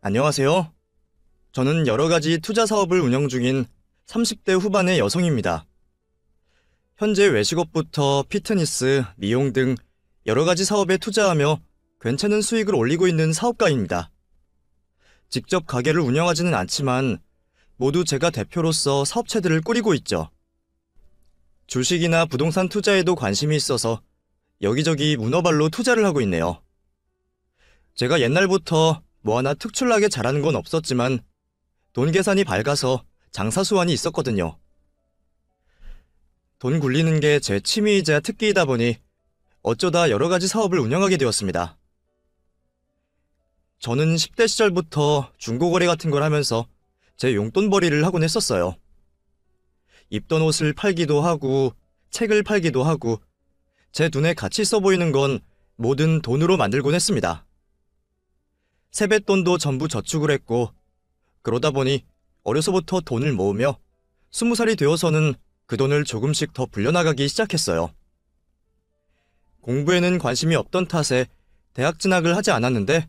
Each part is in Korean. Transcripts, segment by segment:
안녕하세요. 저는 여러 가지 투자 사업을 운영 중인 30대 후반의 여성입니다. 현재 외식업부터 피트니스, 미용 등 여러 가지 사업에 투자하며 괜찮은 수익을 올리고 있는 사업가입니다. 직접 가게를 운영하지는 않지만 모두 제가 대표로서 사업체들을 꾸리고 있죠. 주식이나 부동산 투자에도 관심이 있어서 여기저기 문어발로 투자를 하고 있네요. 제가 옛날부터 뭐 하나 특출나게 잘하는 건 없었지만 돈 계산이 밝아서 장사 수완이 있었거든요. 돈 굴리는 게 제 취미이자 특기이다 보니 어쩌다 여러 가지 사업을 운영하게 되었습니다. 저는 10대 시절부터 중고거래 같은 걸 하면서 제 용돈벌이를 하곤 했었어요. 입던 옷을 팔기도 하고 책을 팔기도 하고 제 눈에 가치 있어 보이는 건 뭐든 돈으로 만들곤 했습니다. 세뱃돈도 전부 저축을 했고 그러다 보니 어려서부터 돈을 모으며 20살이 되어서는 그 돈을 조금씩 더 불려나가기 시작했어요. 공부에는 관심이 없던 탓에 대학 진학을 하지 않았는데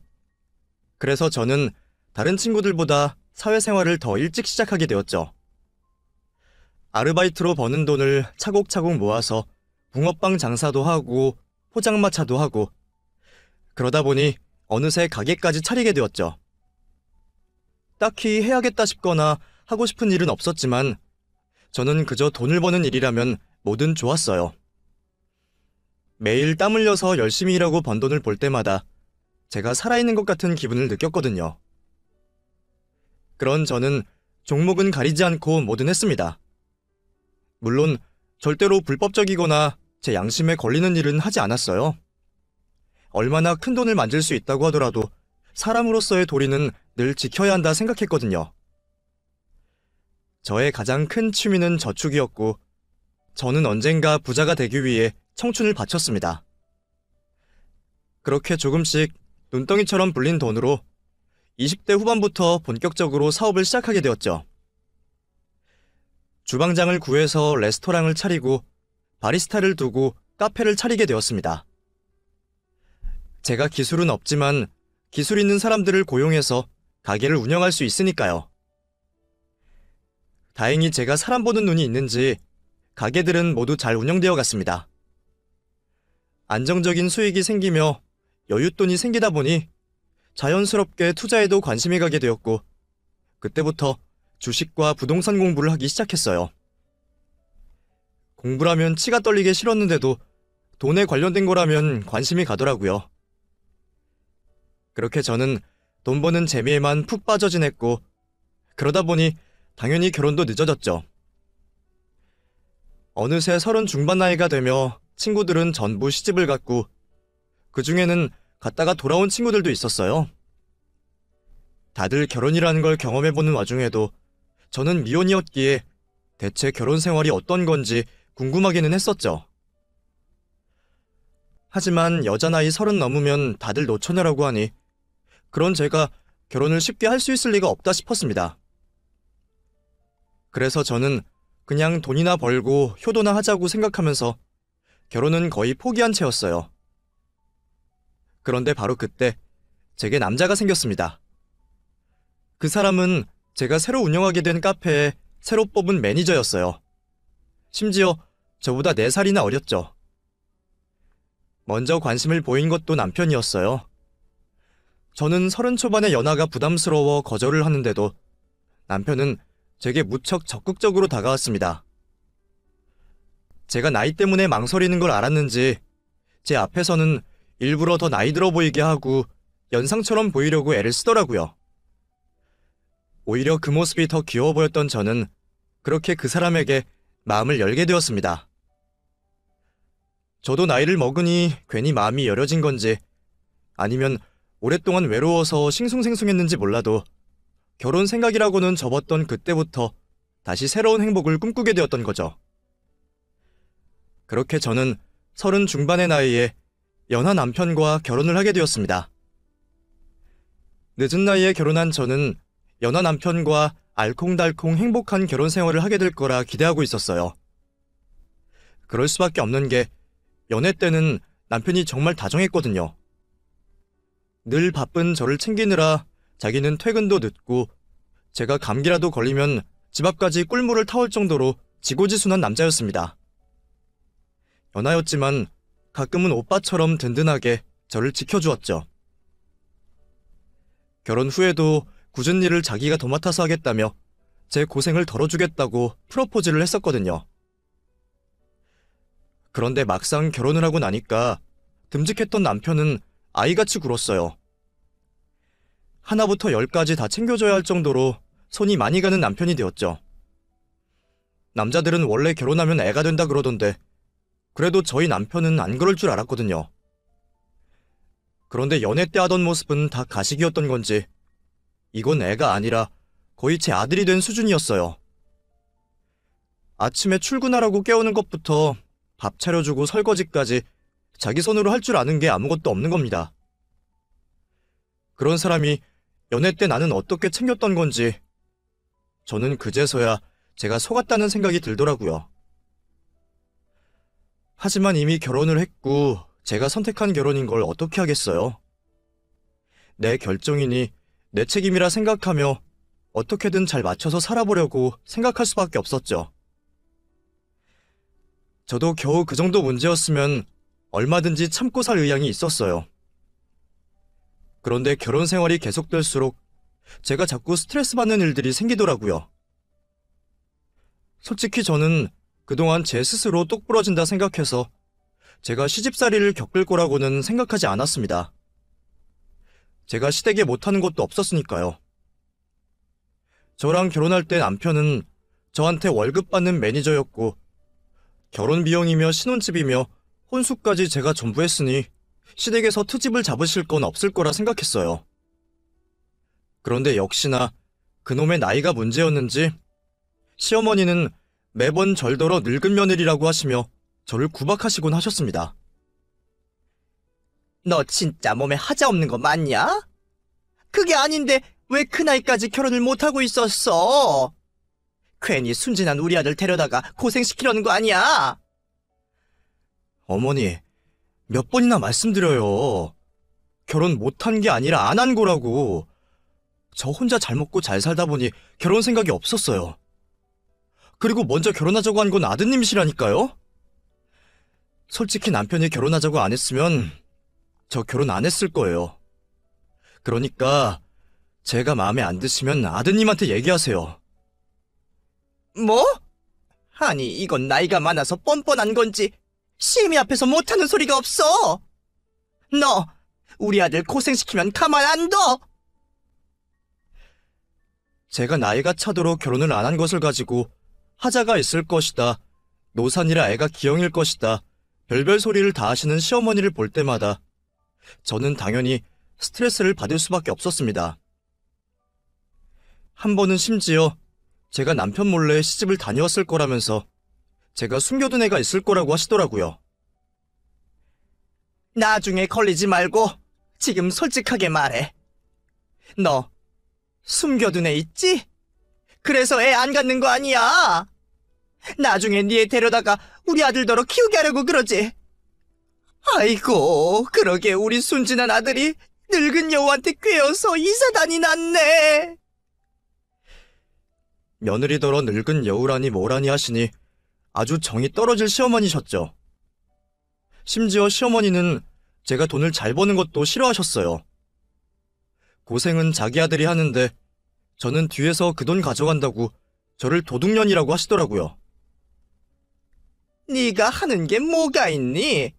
그래서 저는 다른 친구들보다 사회생활을 더 일찍 시작하게 되었죠. 아르바이트로 버는 돈을 차곡차곡 모아서 붕어빵 장사도 하고 포장마차도 하고 그러다 보니 어느새 가게까지 차리게 되었죠. 딱히 해야겠다 싶거나 하고 싶은 일은 없었지만 저는 그저 돈을 버는 일이라면 뭐든 좋았어요. 매일 땀 흘려서 열심히 일하고 번 돈을 볼 때마다 제가 살아있는 것 같은 기분을 느꼈거든요. 그런 저는 종목은 가리지 않고 뭐든 했습니다. 물론 절대로 불법적이거나 제 양심에 걸리는 일은 하지 않았어요. 얼마나 큰 돈을 만질 수 있다고 하더라도 사람으로서의 도리는 늘 지켜야 한다 생각했거든요. 저의 가장 큰 취미는 저축이었고 저는 언젠가 부자가 되기 위해 청춘을 바쳤습니다. 그렇게 조금씩 눈덩이처럼 불린 돈으로 20대 후반부터 본격적으로 사업을 시작하게 되었죠. 주방장을 구해서 레스토랑을 차리고 바리스타를 두고 카페를 차리게 되었습니다. 제가 기술은 없지만 기술 있는 사람들을 고용해서 가게를 운영할 수 있으니까요. 다행히 제가 사람 보는 눈이 있는지 가게들은 모두 잘 운영되어 갔습니다. 안정적인 수익이 생기며 여윳돈이 생기다 보니 자연스럽게 투자에도 관심이 가게 되었고 그때부터 주식과 부동산 공부를 하기 시작했어요. 공부라면 치가 떨리게 싫었는데도 돈에 관련된 거라면 관심이 가더라고요. 그렇게 저는 돈 버는 재미에만 푹 빠져 지냈고 그러다 보니 당연히 결혼도 늦어졌죠. 어느새 30 중반 나이가 되며 친구들은 전부 시집을 갔고 그 중에는 갔다가 돌아온 친구들도 있었어요. 다들 결혼이라는 걸 경험해보는 와중에도 저는 미혼이었기에 대체 결혼 생활이 어떤 건지 궁금하기는 했었죠. 하지만 여자 나이 30 넘으면 다들 노처녀라고 하니 그런 제가 결혼을 쉽게 할 수 있을 리가 없다 싶었습니다. 그래서 저는 그냥 돈이나 벌고 효도나 하자고 생각하면서 결혼은 거의 포기한 채였어요. 그런데 바로 그때 제게 남자가 생겼습니다. 그 사람은 제가 새로 운영하게 된 카페에 새로 뽑은 매니저였어요. 심지어 저보다 4살이나 어렸죠. 먼저 관심을 보인 것도 남편이었어요. 저는 30 초반의 연하가 부담스러워 거절을 하는데도 남편은 제게 무척 적극적으로 다가왔습니다. 제가 나이 때문에 망설이는 걸 알았는지 제 앞에서는 일부러 더 나이 들어 보이게 하고 연상처럼 보이려고 애를 쓰더라고요. 오히려 그 모습이 더 귀여워 보였던 저는 그렇게 그 사람에게 마음을 열게 되었습니다. 저도 나이를 먹으니 괜히 마음이 여려진 건지 아니면 오랫동안 외로워서 싱숭생숭했는지 몰라도 결혼 생각이라고는 접었던 그때부터 다시 새로운 행복을 꿈꾸게 되었던 거죠. 그렇게 저는 30 중반의 나이에 연하 남편과 결혼을 하게 되었습니다. 늦은 나이에 결혼한 저는 연하 남편과 알콩달콩 행복한 결혼 생활을 하게 될 거라 기대하고 있었어요. 그럴 수밖에 없는 게 연애 때는 남편이 정말 다정했거든요. 늘 바쁜 저를 챙기느라 자기는 퇴근도 늦고 제가 감기라도 걸리면 집 앞까지 꿀물을 타올 정도로 지고지순한 남자였습니다. 연하였지만 가끔은 오빠처럼 든든하게 저를 지켜주었죠. 결혼 후에도 굳은 일을 자기가 더 맡아서 하겠다며 제 고생을 덜어주겠다고 프로포즈를 했었거든요. 그런데 막상 결혼을 하고 나니까 듬직했던 남편은 아이같이 굴었어요. 하나부터 열까지 다 챙겨줘야 할 정도로 손이 많이 가는 남편이 되었죠. 남자들은 원래 결혼하면 애가 된다 그러던데 그래도 저희 남편은 안 그럴 줄 알았거든요. 그런데 연애 때 하던 모습은 다 가식이었던 건지 이건 애가 아니라 거의 제 아들이 된 수준이었어요. 아침에 출근하라고 깨우는 것부터 밥 차려주고 설거지까지 자기 손으로 할 줄 아는 게 아무것도 없는 겁니다. 그런 사람이 연애 때 나는 어떻게 챙겼던 건지 저는 그제서야 제가 속았다는 생각이 들더라고요. 하지만 이미 결혼을 했고 제가 선택한 결혼인 걸 어떻게 하겠어요? 내 결정이니 내 책임이라 생각하며 어떻게든 잘 맞춰서 살아보려고 생각할 수밖에 없었죠. 저도 겨우 그 정도 문제였으면 얼마든지 참고 살 의향이 있었어요. 그런데 결혼 생활이 계속될수록 제가 자꾸 스트레스 받는 일들이 생기더라고요. 솔직히 저는 그동안 제 스스로 똑부러진다 생각해서 제가 시집살이를 겪을 거라고는 생각하지 않았습니다. 제가 시댁에 못하는 것도 없었으니까요. 저랑 결혼할 때 남편은 저한테 월급 받는 매니저였고 결혼 비용이며 신혼집이며 혼수까지 제가 전부 했으니 시댁에서 트집을 잡으실 건 없을 거라 생각했어요. 그런데 역시나 그놈의 나이가 문제였는지 시어머니는 매번 절더러 늙은 며느리라고 하시며 저를 구박하시곤 하셨습니다. 너 진짜 몸에 하자 없는 거 맞냐? 그게 아닌데 왜 그 나이까지 결혼을 못하고 있었어? 괜히 순진한 우리 아들 데려다가 고생시키려는 거 아니야? 어머니, 몇 번이나 말씀드려요. 결혼 못한 게 아니라 안 한 거라고. 저 혼자 잘 먹고 잘 살다 보니 결혼 생각이 없었어요. 그리고 먼저 결혼하자고 한 건 아드님이시라니까요? 솔직히 남편이 결혼하자고 안 했으면 저 결혼 안 했을 거예요. 그러니까 제가 마음에 안 드시면 아드님한테 얘기하세요. 뭐? 아니 이건 나이가 많아서 뻔뻔한 건지 시애미 앞에서 못하는 소리가 없어. 너 우리 아들 고생시키면 가만 안 둬. 제가 나이가 차도록 결혼을 안 한 것을 가지고 하자가 있을 것이다, 노산이라 애가 기형일 것이다, 별별 소리를 다 하시는 시어머니를 볼 때마다 저는 당연히 스트레스를 받을 수밖에 없었습니다. 한 번은 심지어 제가 남편 몰래 시집을 다녀왔을 거라면서 제가 숨겨둔 애가 있을 거라고 하시더라고요. 나중에 걸리지 말고 지금 솔직하게 말해. 너 숨겨둔 애 있지? 그래서 애 안 갖는 거 아니야? 나중에 네 애 데려다가 우리 아들더러 키우게 하려고 그러지? 아이고, 그러게 우리 순진한 아들이 늙은 여우한테 꿰어서 이사단이 났네. 며느리더러 늙은 여우라니 뭐라니 하시니 아주 정이 떨어질 시어머니셨죠. 심지어 시어머니는 제가 돈을 잘 버는 것도 싫어하셨어요. 고생은 자기 아들이 하는데 저는 뒤에서 그 돈 가져간다고 저를 도둑년이라고 하시더라고요. 네가 하는 게 뭐가 있니?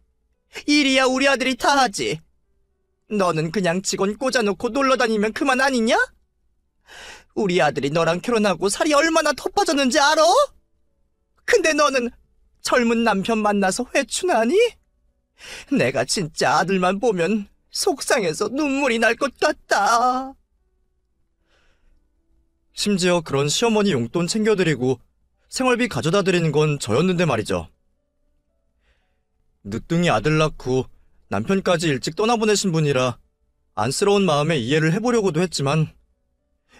일이야 우리 아들이 다 하지. 너는 그냥 직원 꽂아놓고 놀러다니면 그만 아니냐? 우리 아들이 너랑 결혼하고 살이 얼마나 더 빠졌는지 알아? 근데 너는 젊은 남편 만나서 회춘하니? 내가 진짜 아들만 보면 속상해서 눈물이 날 것 같다. 심지어 그런 시어머니 용돈 챙겨드리고 생활비 가져다 드리는 건 저였는데 말이죠. 늦둥이 아들 낳고 남편까지 일찍 떠나보내신 분이라 안쓰러운 마음에 이해를 해보려고도 했지만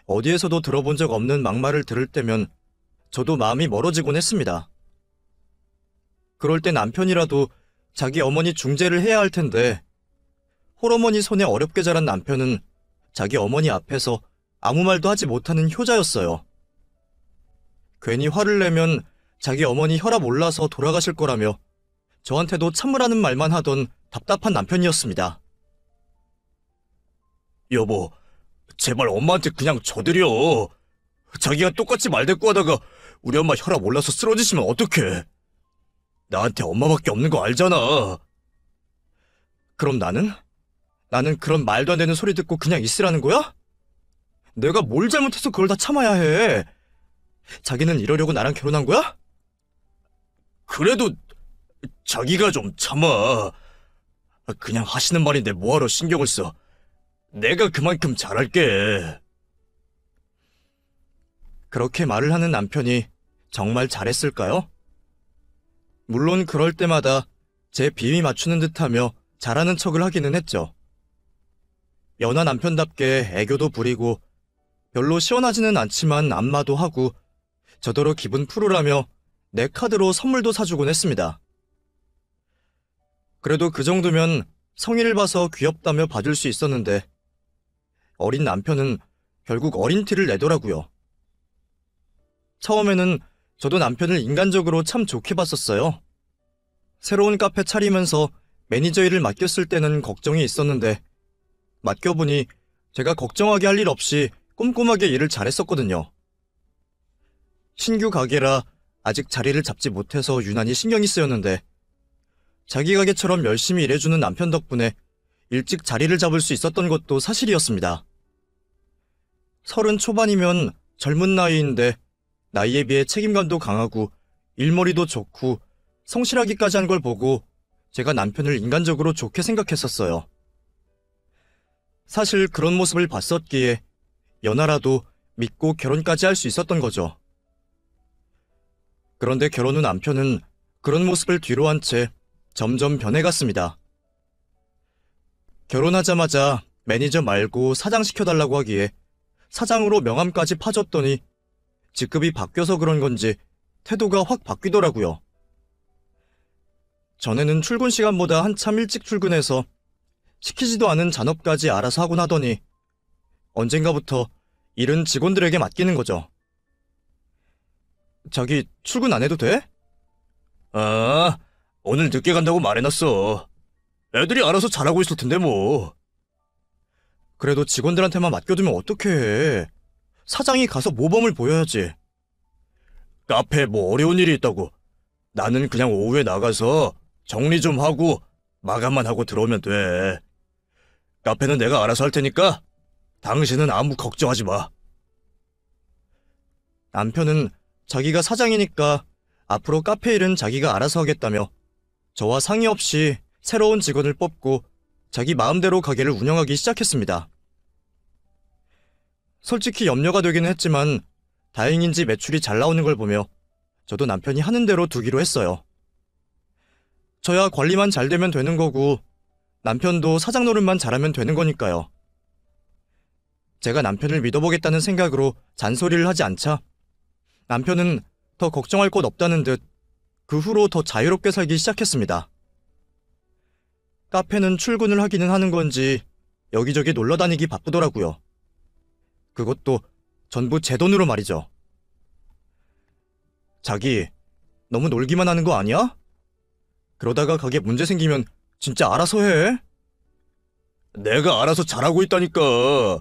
어디에서도 들어본 적 없는 막말을 들을 때면 저도 마음이 멀어지곤 했습니다. 그럴 때 남편이라도 자기 어머니 중재를 해야 할 텐데 홀어머니 손에 어렵게 자란 남편은 자기 어머니 앞에서 아무 말도 하지 못하는 효자였어요. 괜히 화를 내면 자기 어머니 혈압 올라서 돌아가실 거라며 저한테도 참으라는 말만 하던 답답한 남편이었습니다. 여보, 제발 엄마한테 그냥 줘드려. 자기가 똑같이 말대꾸하다가 우리 엄마 혈압 올라서 쓰러지시면 어떡해. 나한테 엄마밖에 없는 거 알잖아. 그럼 나는 그런 말도 안 되는 소리 듣고 그냥 있으라는 거야? 내가 뭘 잘못해서 그걸 다 참아야 해? 자기는 이러려고 나랑 결혼한 거야? 그래도 자기가 좀 참아. 그냥 하시는 말인데 뭐하러 신경을 써. 내가 그만큼 잘할게. 그렇게 말을 하는 남편이 정말 잘했을까요? 물론 그럴 때마다 제 비위 맞추는 듯하며 잘하는 척을 하기는 했죠. 연하 남편답게 애교도 부리고 별로 시원하지는 않지만 안마도 하고 저더러 기분 풀으라며 내 카드로 선물도 사주곤 했습니다. 그래도 그 정도면 성의를 봐서 귀엽다며 봐줄 수 있었는데 어린 남편은 결국 어린 티를 내더라고요. 처음에는 저도 남편을 인간적으로 참 좋게 봤었어요. 새로운 카페 차리면서 매니저 일을 맡겼을 때는 걱정이 있었는데 맡겨보니 제가 걱정하게 할 일 없이 꼼꼼하게 일을 잘했었거든요. 신규 가게라 아직 자리를 잡지 못해서 유난히 신경이 쓰였는데 자기 가게처럼 열심히 일해주는 남편 덕분에 일찍 자리를 잡을 수 있었던 것도 사실이었습니다. 30 초반이면 젊은 나이인데 나이에 비해 책임감도 강하고 일머리도 좋고 성실하기까지 한 걸 보고 제가 남편을 인간적으로 좋게 생각했었어요. 사실 그런 모습을 봤었기에 연하라도 믿고 결혼까지 할 수 있었던 거죠. 그런데 결혼 후 남편은 그런 모습을 뒤로 한 채 점점 변해갔습니다. 결혼하자마자 매니저 말고 사장 시켜달라고 하기에 사장으로 명함까지 파줬더니 직급이 바뀌어서 그런 건지 태도가 확 바뀌더라고요. 전에는 출근 시간보다 한참 일찍 출근해서 시키지도 않은 잔업까지 알아서 하곤 하더니 언젠가부터 일은 직원들에게 맡기는 거죠. 자기 출근 안 해도 돼? 아, 오늘 늦게 간다고 말해놨어. 애들이 알아서 잘하고 있을 텐데 뭐. 그래도 직원들한테만 맡겨두면 어떡해. 사장이 가서 모범을 보여야지. 카페에 뭐 어려운 일이 있다고. 나는 그냥 오후에 나가서 정리 좀 하고 마감만 하고 들어오면 돼. 카페는 내가 알아서 할 테니까 당신은 아무 걱정하지 마. 남편은 자기가 사장이니까 앞으로 카페 일은 자기가 알아서 하겠다며 저와 상의 없이 새로운 직원을 뽑고 자기 마음대로 가게를 운영하기 시작했습니다. 솔직히 염려가 되기는 했지만 다행인지 매출이 잘 나오는 걸 보며 저도 남편이 하는 대로 두기로 했어요. 저야 관리만 잘 되면 되는 거고 남편도 사장 노릇만 잘하면 되는 거니까요. 제가 남편을 믿어보겠다는 생각으로 잔소리를 하지 않자 남편은 더 걱정할 것 없다는 듯 그 후로 더 자유롭게 살기 시작했습니다. 카페는 출근을 하기는 하는 건지 여기저기 놀러 다니기 바쁘더라고요. 그것도 전부 제 돈으로 말이죠. 자기, 너무 놀기만 하는 거 아니야? 그러다가 가게 문제 생기면 진짜 알아서 해. 내가 알아서 잘하고 있다니까.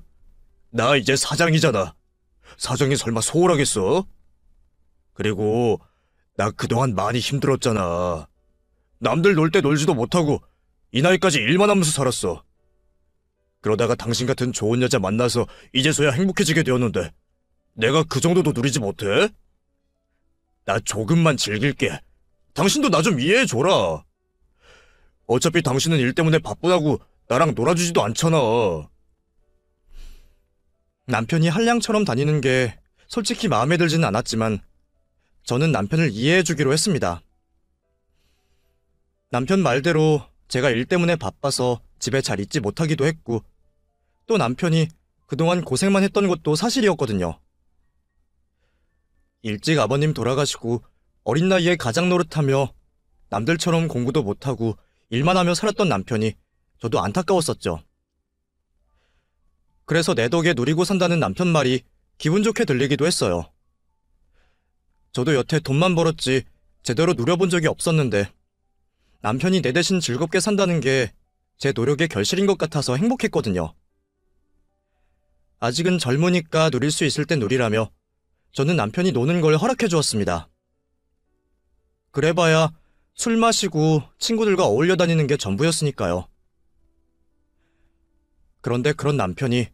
나 이제 사장이잖아. 사장이 설마 소홀하겠어? 그리고 나 그동안 많이 힘들었잖아. 남들 놀 때 놀지도 못하고 이 나이까지 일만 하면서 살았어. 그러다가 당신 같은 좋은 여자 만나서 이제서야 행복해지게 되었는데 내가 그 정도도 누리지 못해? 나 조금만 즐길게. 당신도 나 좀 이해해줘라. 어차피 당신은 일 때문에 바쁘다고 나랑 놀아주지도 않잖아. 남편이 한량처럼 다니는 게 솔직히 마음에 들지는 않았지만 저는 남편을 이해해주기로 했습니다. 남편 말대로 제가 일 때문에 바빠서 집에 잘 있지 못하기도 했고 또 남편이 그동안 고생만 했던 것도 사실이었거든요. 일찍 아버님 돌아가시고 어린 나이에 가장 노릇하며 남들처럼 공부도 못하고 일만 하며 살았던 남편이 저도 안타까웠었죠. 그래서 내 덕에 누리고 산다는 남편 말이 기분 좋게 들리기도 했어요. 저도 여태 돈만 벌었지 제대로 누려본 적이 없었는데 남편이 내 대신 즐겁게 산다는 게 제 노력의 결실인 것 같아서 행복했거든요. 아직은 젊으니까 누릴 수 있을 땐 누리라며 저는 남편이 노는 걸 허락해 주었습니다. 그래봐야 술 마시고 친구들과 어울려 다니는 게 전부였으니까요. 그런데 그런 남편이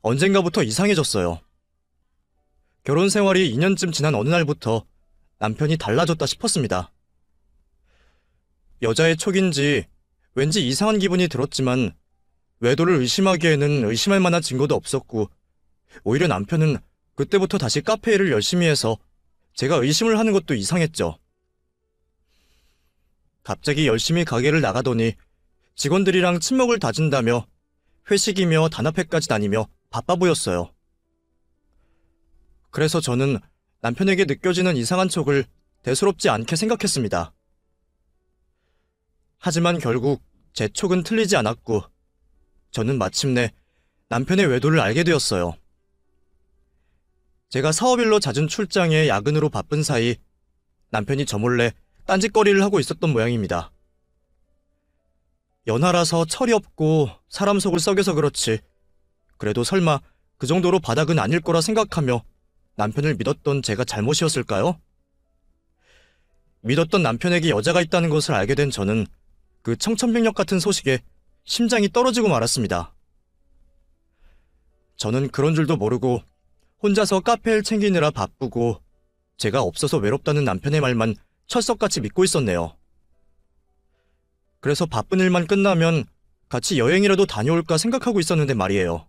언젠가부터 이상해졌어요. 결혼 생활이 2년쯤 지난 어느 날부터 남편이 달라졌다 싶었습니다. 여자의 촉인지 왠지 이상한 기분이 들었지만 외도를 의심하기에는 의심할 만한 증거도 없었고 오히려 남편은 그때부터 다시 카페 일을 열심히 해서 제가 의심을 하는 것도 이상했죠. 갑자기 열심히 가게를 나가더니 직원들이랑 친목을 다진다며 회식이며 단합회까지 다니며 바빠 보였어요. 그래서 저는 남편에게 느껴지는 이상한 촉을 대수롭지 않게 생각했습니다. 하지만 결국 제 촉은 틀리지 않았고 저는 마침내 남편의 외도를 알게 되었어요. 제가 사업일로 잦은 출장에 야근으로 바쁜 사이 남편이 저 몰래 딴짓거리를 하고 있었던 모양입니다. 연하라서 철이 없고 사람 속을 썩여서 그렇지 그래도 설마 그 정도로 바닥은 아닐 거라 생각하며 남편을 믿었던 제가 잘못이었을까요? 믿었던 남편에게 여자가 있다는 것을 알게 된 저는 그 청천벽력 같은 소식에 심장이 떨어지고 말았습니다. 저는 그런 줄도 모르고 혼자서 카페를 챙기느라 바쁘고 제가 없어서 외롭다는 남편의 말만 철석같이 믿고 있었네요. 그래서 바쁜 일만 끝나면 같이 여행이라도 다녀올까 생각하고 있었는데 말이에요.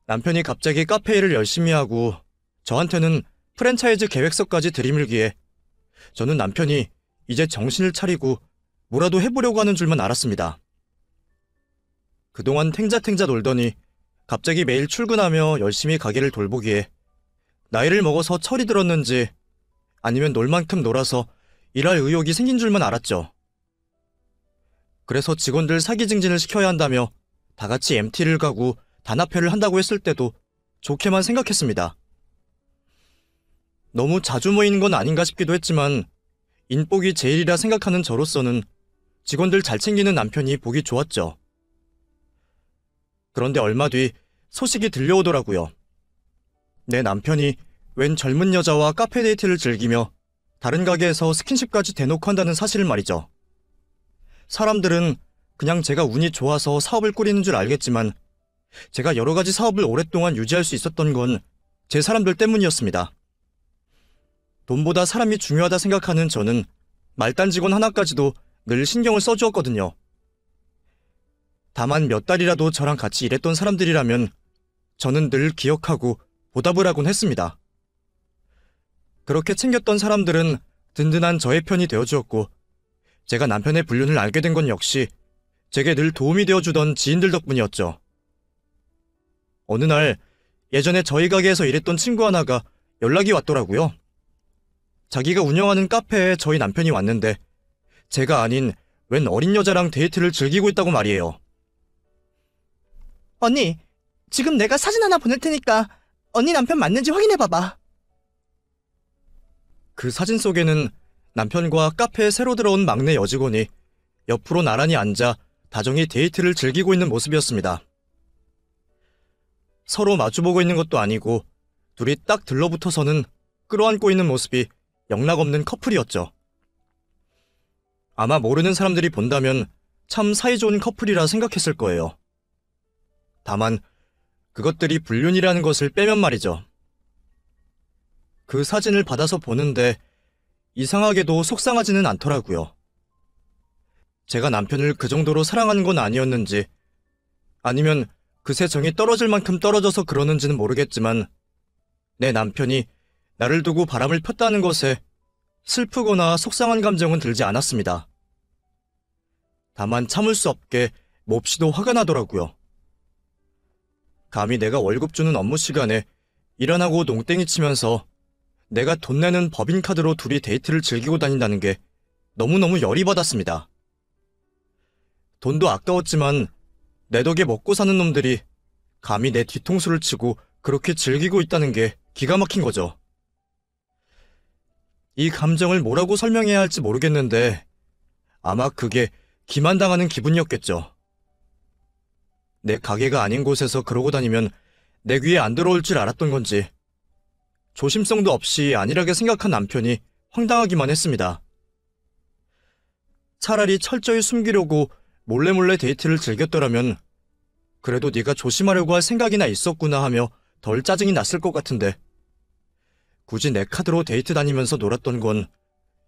남편이 갑자기 카페 일을 열심히 하고 저한테는 프랜차이즈 계획서까지 들이밀기에 저는 남편이 이제 정신을 차리고 뭐라도 해보려고 하는 줄만 알았습니다. 그동안 탱자탱자 놀더니 갑자기 매일 출근하며 열심히 가게를 돌보기에 나이를 먹어서 철이 들었는지 아니면 놀 만큼 놀아서 일할 의욕이 생긴 줄만 알았죠. 그래서 직원들 사기 증진을 시켜야 한다며 다 같이 MT를 가고 단합회를 한다고 했을 때도 좋게만 생각했습니다. 너무 자주 모이는 건 아닌가 싶기도 했지만 인복이 제일이라 생각하는 저로서는 직원들 잘 챙기는 남편이 보기 좋았죠. 그런데 얼마 뒤 소식이 들려오더라고요. 내 남편이 웬 젊은 여자와 카페 데이트를 즐기며 다른 가게에서 스킨십까지 대놓고 한다는 사실을 말이죠. 사람들은 그냥 제가 운이 좋아서 사업을 꾸리는 줄 알겠지만 제가 여러 가지 사업을 오랫동안 유지할 수 있었던 건 제 사람들 때문이었습니다. 돈보다 사람이 중요하다 생각하는 저는 말단 직원 하나까지도 늘 신경을 써주었거든요. 다만 몇 달이라도 저랑 같이 일했던 사람들이라면 저는 늘 기억하고 보답을 하곤 했습니다. 그렇게 챙겼던 사람들은 든든한 저의 편이 되어주었고 제가 남편의 불륜을 알게 된 건 역시 제게 늘 도움이 되어주던 지인들 덕분이었죠. 어느 날 예전에 저희 가게에서 일했던 친구 하나가 연락이 왔더라고요. 자기가 운영하는 카페에 저희 남편이 왔는데 제가 아닌 웬 어린 여자랑 데이트를 즐기고 있다고 말이에요. 언니, 지금 내가 사진 하나 보낼 테니까 언니 남편 맞는지 확인해봐봐. 그 사진 속에는 남편과 카페에 새로 들어온 막내 여직원이 옆으로 나란히 앉아 다정히 데이트를 즐기고 있는 모습이었습니다. 서로 마주보고 있는 것도 아니고 둘이 딱 들러붙어서는 끌어안고 있는 모습이 영락없는 커플이었죠. 아마 모르는 사람들이 본다면 참 사이좋은 커플이라 생각했을 거예요. 다만 그것들이 불륜이라는 것을 빼면 말이죠. 그 사진을 받아서 보는데 이상하게도 속상하지는 않더라고요. 제가 남편을 그 정도로 사랑하는 건 아니었는지 아니면 그새 정이 떨어질 만큼 떨어져서 그러는지는 모르겠지만 내 남편이 나를 두고 바람을 폈다는 것에 슬프거나 속상한 감정은 들지 않았습니다. 다만 참을 수 없게 몹시도 화가 나더라고요. 감히 내가 월급 주는 업무 시간에 일 안 하고 농땡이 치면서 내가 돈 내는 법인카드로 둘이 데이트를 즐기고 다닌다는 게 너무너무 열이 받았습니다. 돈도 아까웠지만 내 덕에 먹고 사는 놈들이 감히 내 뒤통수를 치고 그렇게 즐기고 있다는 게 기가 막힌 거죠. 이 감정을 뭐라고 설명해야 할지 모르겠는데 아마 그게 기만당하는 기분이었겠죠. 내 가게가 아닌 곳에서 그러고 다니면 내 귀에 안 들어올 줄 알았던 건지 조심성도 없이 안일하게 생각한 남편이 황당하기만 했습니다. 차라리 철저히 숨기려고 몰래 데이트를 즐겼더라면 그래도 네가 조심하려고 할 생각이나 있었구나 하며 덜 짜증이 났을 것 같은데 굳이 내 카드로 데이트 다니면서 놀았던 건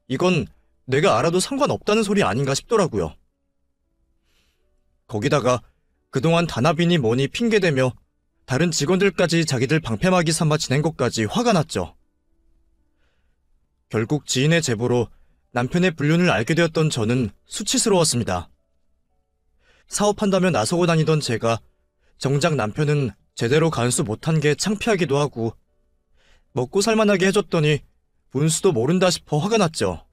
이건 내가 알아도 상관없다는 소리 아닌가 싶더라고요. 거기다가 그동안 단합이니 뭐니 핑계대며 다른 직원들까지 자기들 방패막이 삼아 지낸 것까지 화가 났죠. 결국 지인의 제보로 남편의 불륜을 알게 되었던 저는 수치스러웠습니다. 사업한다며 나서고 다니던 제가 정작 남편은 제대로 간수 못한 게 창피하기도 하고 먹고 살만하게 해줬더니 분수도 모른다 싶어 화가 났죠.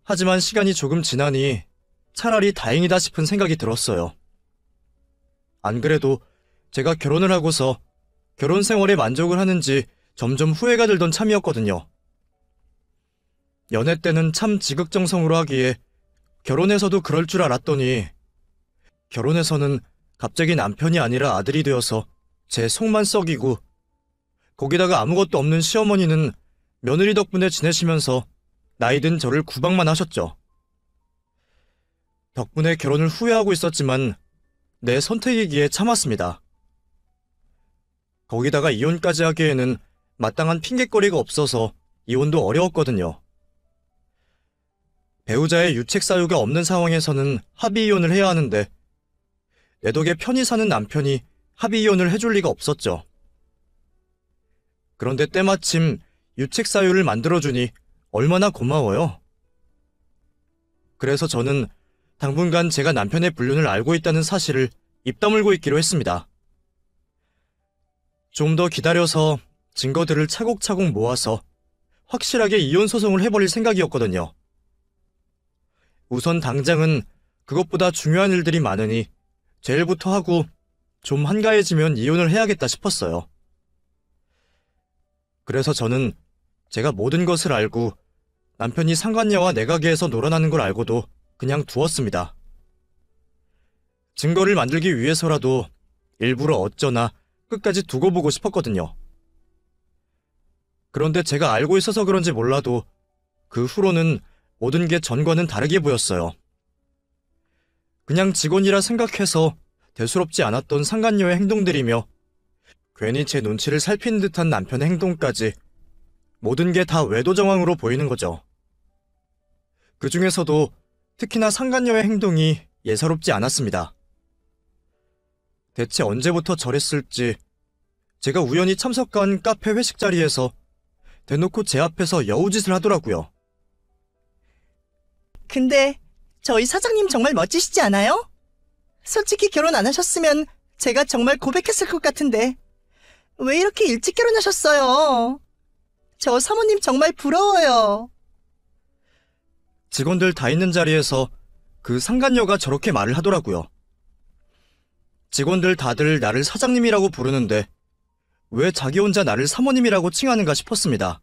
하지만 시간이 조금 지나니 차라리 다행이다 싶은 생각이 들었어요. 안 그래도 제가 결혼을 하고서 결혼 생활에 만족을 하는지 점점 후회가 들던 참이었거든요. 연애 때는 참 지극정성으로 하기에 결혼해서도 그럴 줄 알았더니 결혼해서는 갑자기 남편이 아니라 아들이 되어서 제 속만 썩이고 거기다가 아무것도 없는 시어머니는 며느리 덕분에 지내시면서 나이 든 저를 구박만 하셨죠. 덕분에 결혼을 후회하고 있었지만 내 선택이기에 참았습니다. 거기다가 이혼까지 하기에는 마땅한 핑곗거리가 없어서 이혼도 어려웠거든요. 배우자의 유책 사유가 없는 상황에서는 합의 이혼을 해야 하는데 내 덕에 편히 사는 남편이 합의 이혼을 해줄 리가 없었죠. 그런데 때마침 유책 사유를 만들어주니 얼마나 고마워요. 그래서 저는 당분간 제가 남편의 불륜을 알고 있다는 사실을 입 다물고 있기로 했습니다. 좀 더 기다려서 증거들을 차곡차곡 모아서 확실하게 이혼 소송을 해버릴 생각이었거든요. 우선 당장은 그것보다 중요한 일들이 많으니 제일부터 하고 좀 한가해지면 이혼을 해야겠다 싶었어요. 그래서 저는 제가 모든 것을 알고 남편이 상간녀와 내 가게에서 놀아나는 걸 알고도 그냥 두었습니다. 증거를 만들기 위해서라도 일부러 어쩌나 끝까지 두고 보고 싶었거든요. 그런데 제가 알고 있어서 그런지 몰라도 그 후로는 모든 게 전과는 다르게 보였어요. 그냥 직원이라 생각해서 대수롭지 않았던 상간녀의 행동들이며 괜히 제 눈치를 살피는 듯한 남편의 행동까지 모든 게 다 외도 정황으로 보이는 거죠. 그 중에서도 특히나 상간녀의 행동이 예사롭지 않았습니다. 대체 언제부터 저랬을지 제가 우연히 참석한 카페 회식 자리에서 대놓고 제 앞에서 여우짓을 하더라고요. 근데 저희 사장님 정말 멋지시지 않아요? 솔직히 결혼 안 하셨으면 제가 정말 고백했을 것 같은데 왜 이렇게 일찍 결혼하셨어요? 저 사모님 정말 부러워요. 직원들 다 있는 자리에서 그 상간녀가 저렇게 말을 하더라고요. 직원들 다들 나를 사장님이라고 부르는데 왜 자기 혼자 나를 사모님이라고 칭하는가 싶었습니다.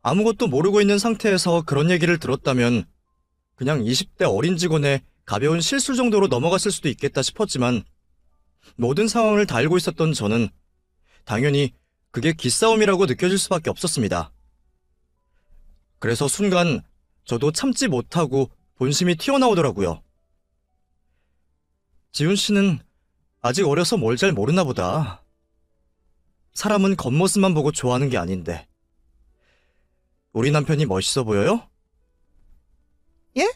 아무것도 모르고 있는 상태에서 그런 얘기를 들었다면 그냥 20대 어린 직원의 가벼운 실수 정도로 넘어갔을 수도 있겠다 싶었지만 모든 상황을 다 알고 있었던 저는 당연히 그게 기싸움이라고 느껴질 수밖에 없었습니다. 그래서 순간 저도 참지 못하고 본심이 튀어나오더라고요. 지훈 씨는 아직 어려서 뭘 잘 모르나 보다. 사람은 겉모습만 보고 좋아하는 게 아닌데. 우리 남편이 멋있어 보여요? 예?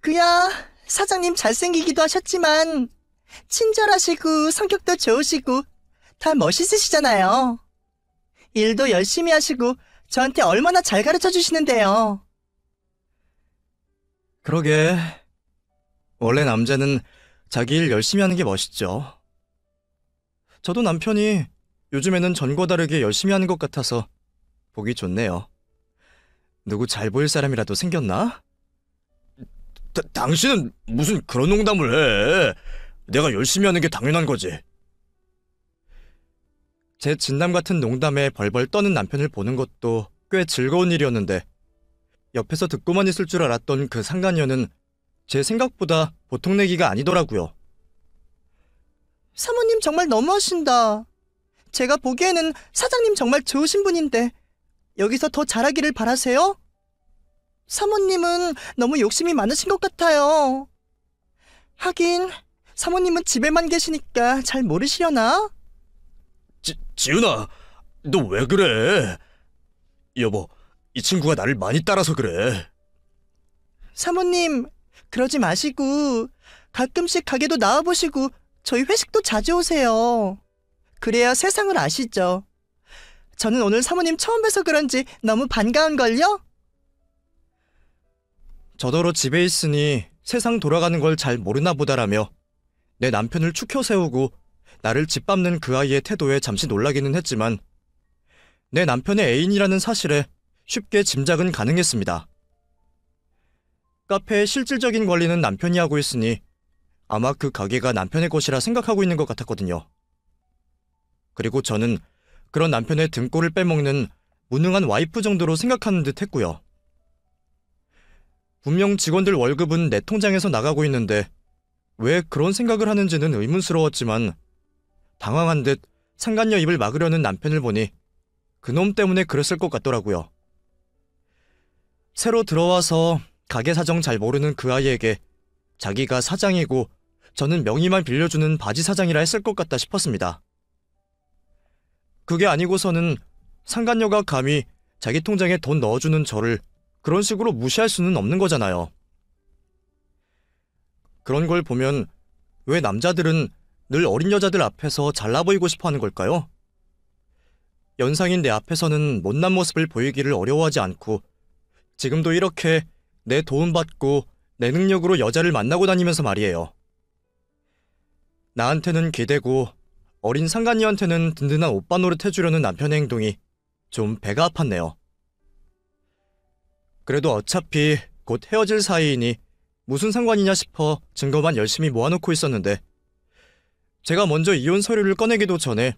그야 사장님 잘생기기도 하셨지만 친절하시고 성격도 좋으시고 다 멋있으시잖아요. 일도 열심히 하시고 저한테 얼마나 잘 가르쳐 주시는데요. 그러게. 원래 남자는 자기 일 열심히 하는 게 멋있죠. 저도 남편이 요즘에는 전과 다르게 열심히 하는 것 같아서 보기 좋네요. 누구 잘 보일 사람이라도 생겼나? 당신은 무슨 그런 농담을 해. 내가 열심히 하는 게 당연한 거지. 제 진남 같은 농담에 벌벌 떠는 남편을 보는 것도 꽤 즐거운 일이었는데 옆에서 듣고만 있을 줄 알았던 그 상간녀는 제 생각보다 보통 내기가 아니더라고요. 사모님 정말 너무하신다. 제가 보기에는 사장님 정말 좋으신 분인데 여기서 더 잘하기를 바라세요? 사모님은 너무 욕심이 많으신 것 같아요. 하긴 사모님은 집에만 계시니까 잘 모르시려나? 지은아, 너 왜 그래? 여보, 이 친구가 나를 많이 따라서 그래. 사모님, 그러지 마시고 가끔씩 가게도 나와보시고 저희 회식도 자주 오세요. 그래야 세상을 아시죠. 저는 오늘 사모님 처음 뵈서 그런지 너무 반가운걸요? 저더러 집에 있으니 세상 돌아가는 걸 잘 모르나 보다라며 내 남편을 축혀 세우고 나를 짓밟는 그 아이의 태도에 잠시 놀라기는 했지만 내 남편의 애인이라는 사실에 쉽게 짐작은 가능했습니다. 카페의 실질적인 관리는 남편이 하고 있으니 아마 그 가게가 남편의 것이라 생각하고 있는 것 같았거든요. 그리고 저는 그런 남편의 등골을 빼먹는 무능한 와이프 정도로 생각하는 듯 했고요. 분명 직원들 월급은 내 통장에서 나가고 있는데 왜 그런 생각을 하는지는 의문스러웠지만 당황한 듯 상간녀 입을 막으려는 남편을 보니 그놈 때문에 그랬을 것 같더라고요. 새로 들어와서 가게 사정 잘 모르는 그 아이에게 자기가 사장이고 저는 명의만 빌려주는 바지 사장이라 했을 것 같다 싶었습니다. 그게 아니고서는 상간녀가 감히 자기 통장에 돈 넣어주는 저를 그런 식으로 무시할 수는 없는 거잖아요. 그런 걸 보면 왜 남자들은 늘 어린 여자들 앞에서 잘나 보이고 싶어 하는 걸까요? 연상인 내 앞에서는 못난 모습을 보이기를 어려워하지 않고 지금도 이렇게 내 도움받고 내 능력으로 여자를 만나고 다니면서 말이에요. 나한테는 기대고 어린 상간녀한테는 든든한 오빠 노릇 해주려는 남편의 행동이 좀 배가 아팠네요. 그래도 어차피 곧 헤어질 사이이니 무슨 상관이냐 싶어 증거만 열심히 모아놓고 있었는데 제가 먼저 이혼 서류를 꺼내기도 전에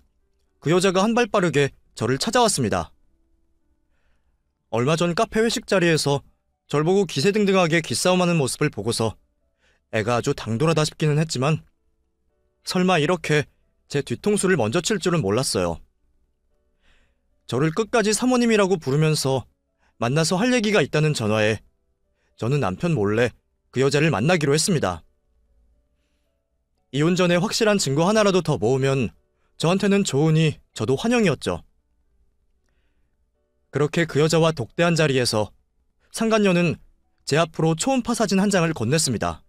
그 여자가 한 발 빠르게 저를 찾아왔습니다. 얼마 전 카페 회식 자리에서 절 보고 기세등등하게 기싸움하는 모습을 보고서 애가 아주 당돌하다 싶기는 했지만 설마 이렇게 제 뒤통수를 먼저 칠 줄은 몰랐어요. 저를 끝까지 사모님이라고 부르면서 만나서 할 얘기가 있다는 전화에 저는 남편 몰래 그 여자를 만나기로 했습니다. 이혼 전에 확실한 증거 하나라도 더 모으면 저한테는 좋으니 저도 환영이었죠. 그렇게 그 여자와 독대한 자리에서 상간녀는 제 앞으로 초음파 사진 한 장을 건넸습니다.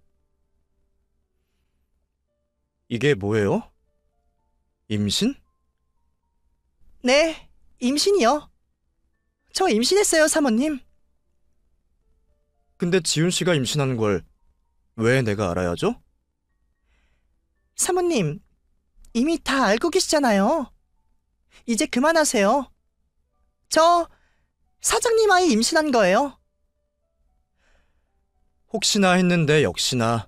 이게 뭐예요? 임신? 네, 임신이요. 저 임신했어요, 사모님. 근데 지훈 씨가 임신한 걸 왜 내가 알아야죠? 사모님, 이미 다 알고 계시잖아요. 이제 그만하세요. 저 사장님 아이 임신한 거예요. 혹시나 했는데 역시나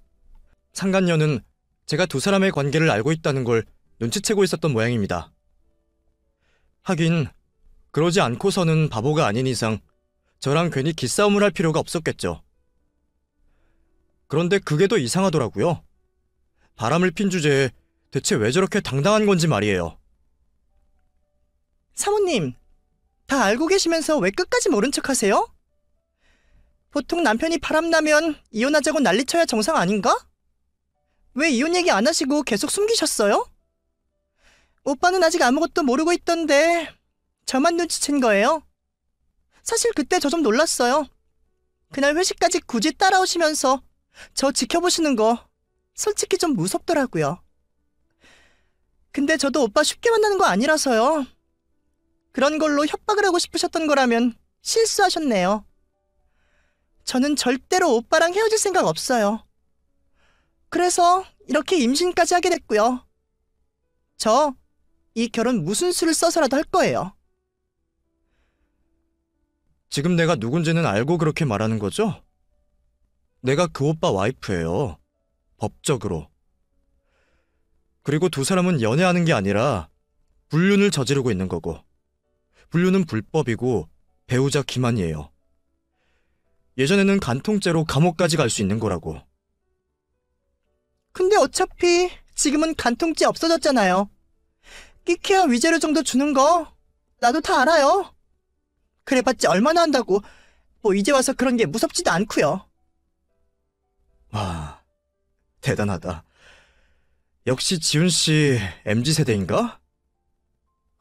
상간녀는 제가 두 사람의 관계를 알고 있다는 걸 눈치채고 있었던 모양입니다. 하긴 그러지 않고서는 바보가 아닌 이상 저랑 괜히 기싸움을 할 필요가 없었겠죠. 그런데 그게 더 이상하더라고요. 바람을 핀 주제에 대체 왜 저렇게 당당한 건지 말이에요. 사모님, 다 알고 계시면서 왜 끝까지 모른 척 하세요? 보통 남편이 바람나면 이혼하자고 난리쳐야 정상 아닌가? 왜 이혼 얘기 안 하시고 계속 숨기셨어요? 오빠는 아직 아무것도 모르고 있던데 저만 눈치챈 거예요. 사실 그때 저 좀 놀랐어요. 그날 회식까지 굳이 따라오시면서 저 지켜보시는 거 솔직히 좀 무섭더라고요. 근데 저도 오빠 쉽게 만나는 거 아니라서요. 그런 걸로 협박을 하고 싶으셨던 거라면 실수하셨네요. 저는 절대로 오빠랑 헤어질 생각 없어요. 그래서 이렇게 임신까지 하게 됐고요. 저 이 결혼 무슨 수를 써서라도 할 거예요. 지금 내가 누군지는 알고 그렇게 말하는 거죠? 내가 그 오빠 와이프예요. 법적으로. 그리고 두 사람은 연애하는 게 아니라 불륜을 저지르고 있는 거고, 불륜은 불법이고 배우자 기만이에요. 예전에는 간통죄로 감옥까지 갈 수 있는 거라고. 근데 어차피 지금은 간통죄 없어졌잖아요. 끼케야 위자료 정도 주는 거 나도 다 알아요. 그래봤자 얼마나 한다고. 뭐 이제 와서 그런 게 무섭지도 않고요. 와, 대단하다. 역시 지훈 씨 MZ세대인가?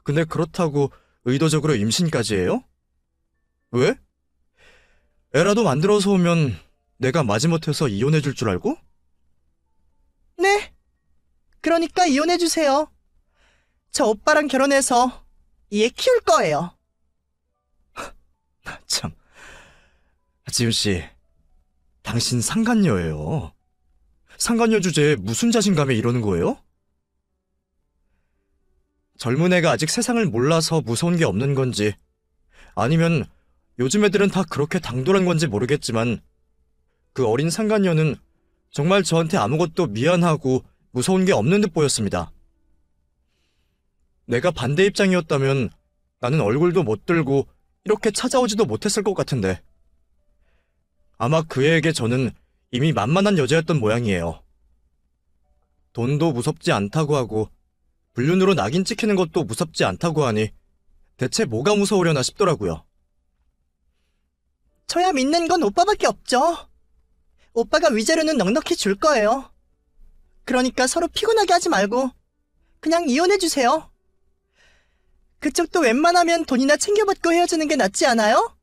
근데 그렇다고 의도적으로 임신까지 해요? 왜? 애라도 만들어서 오면 내가 마지못해서 이혼해줄 줄 알고? 네. 그러니까 이혼해주세요. 저 오빠랑 결혼해서 얘 키울 거예요. 참. 지훈 씨, 당신 상간녀예요. 상간녀 주제에 무슨 자신감에 이러는 거예요? 젊은 애가 아직 세상을 몰라서 무서운 게 없는 건지, 아니면 요즘 애들은 다 그렇게 당돌한 건지 모르겠지만, 그 어린 상간녀는 정말 저한테 아무것도 미안하고 무서운 게 없는 듯 보였습니다. 내가 반대 입장이었다면 나는 얼굴도 못 들고 이렇게 찾아오지도 못했을 것 같은데. 아마 그 애에게 저는 이미 만만한 여자였던 모양이에요. 돈도 무섭지 않다고 하고 불륜으로 낙인 찍히는 것도 무섭지 않다고 하니 대체 뭐가 무서우려나 싶더라고요. 저야 믿는 건 오빠밖에 없죠. 오빠가 위자료는 넉넉히 줄 거예요. 그러니까 서로 피곤하게 하지 말고 그냥 이혼해주세요. 그쪽도 웬만하면 돈이나 챙겨받고 헤어지는 게 낫지 않아요?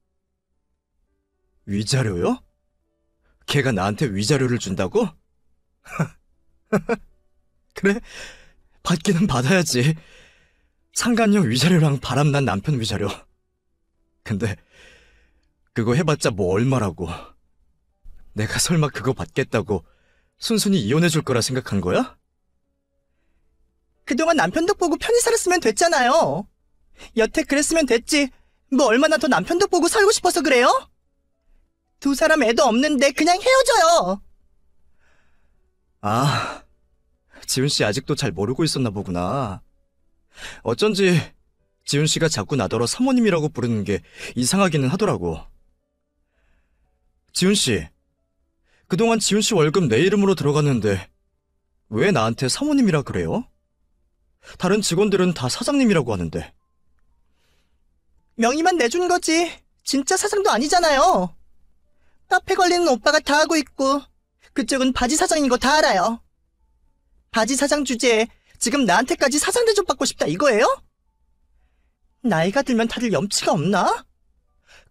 위자료요? 걔가 나한테 위자료를 준다고? 그래, 받기는 받아야지. 상간녀 위자료랑 바람난 남편 위자료. 근데 그거 해봤자 뭐 얼마라고. 내가 설마 그거 받겠다고 순순히 이혼해줄 거라 생각한 거야? 그동안 남편 덕 보고 편히 살았으면 됐잖아요. 여태 그랬으면 됐지. 뭐 얼마나 더 남편 덕 보고 살고 싶어서 그래요? 두 사람 애도 없는데 그냥 헤어져요. 아, 지훈 씨 아직도 잘 모르고 있었나 보구나. 어쩐지 지훈 씨가 자꾸 나더러 사모님이라고 부르는 게 이상하기는 하더라고. 지훈 씨, 그동안 지훈 씨 월급 내 이름으로 들어갔는데 왜 나한테 사모님이라 그래요? 다른 직원들은 다 사장님이라고 하는데. 명의만 내준 거지. 진짜 사장도 아니잖아요. 카페 관리는 오빠가 다 하고 있고 그쪽은 바지 사장인 거 다 알아요. 바지 사장 주제에 지금 나한테까지 사장 대접 받고 싶다 이거예요? 나이가 들면 다들 염치가 없나?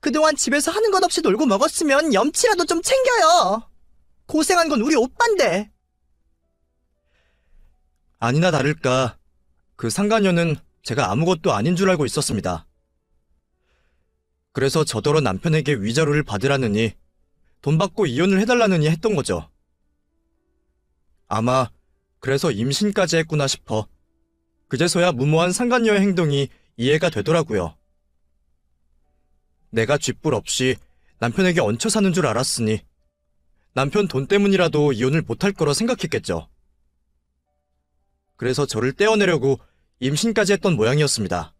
그동안 집에서 하는 것 없이 놀고 먹었으면 염치라도 좀 챙겨요. 고생한 건 우리 오빠인데. 아니나 다를까 그 상간녀는 제가 아무것도 아닌 줄 알고 있었습니다. 그래서 저더러 남편에게 위자료를 받으라느니 돈 받고 이혼을 해달라느니 했던 거죠. 아마 그래서 임신까지 했구나 싶어 그제서야 무모한 상간녀의 행동이 이해가 되더라고요. 내가 쥐뿔 없이 남편에게 얹혀 사는 줄 알았으니 남편 돈 때문이라도 이혼을 못할 거라 생각했겠죠. 그래서 저를 떼어내려고 임신까지 했던 모양이었습니다.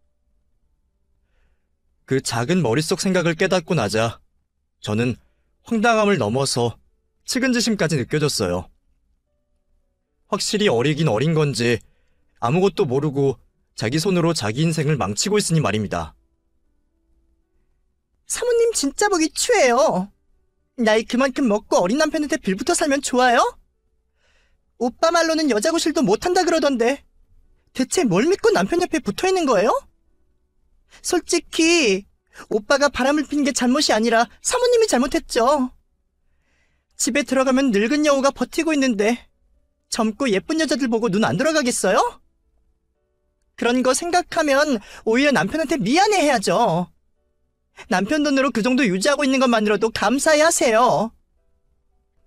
그 작은 머릿속 생각을 깨닫고 나자 저는 황당함을 넘어서 측은지심까지 느껴졌어요. 확실히 어리긴 어린 건지 아무것도 모르고 자기 손으로 자기 인생을 망치고 있으니 말입니다. 사모님 진짜 보기 추해요. 나이 그만큼 먹고 어린 남편한테 빌붙어 살면 좋아요? 오빠 말로는 여자 구실도 못한다 그러던데 대체 뭘 믿고 남편 옆에 붙어있는 거예요? 솔직히 오빠가 바람을 핀 게 잘못이 아니라 사모님이 잘못했죠. 집에 들어가면 늙은 여우가 버티고 있는데 젊고 예쁜 여자들 보고 눈 안 돌아가겠어요? 그런 거 생각하면 오히려 남편한테 미안해해야죠. 남편 돈으로 그 정도 유지하고 있는 것만으로도 감사해 하세요.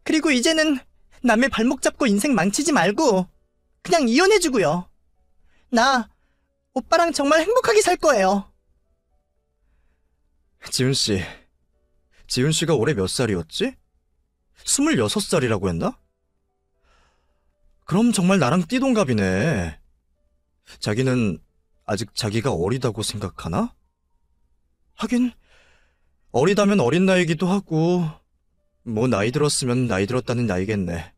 그리고 이제는 남의 발목 잡고 인생 망치지 말고 그냥 이혼해주고요. 나 오빠랑 정말 행복하게 살 거예요. 지훈 씨가 올해 몇 살이었지? 26살이라고 했나? 그럼 정말 나랑 띠동갑이네. 자기는 아직 자기가 어리다고 생각하나? 하긴 어리다면 어린 나이기도 하고 뭐 나이 들었으면 나이 들었다는 나이겠네.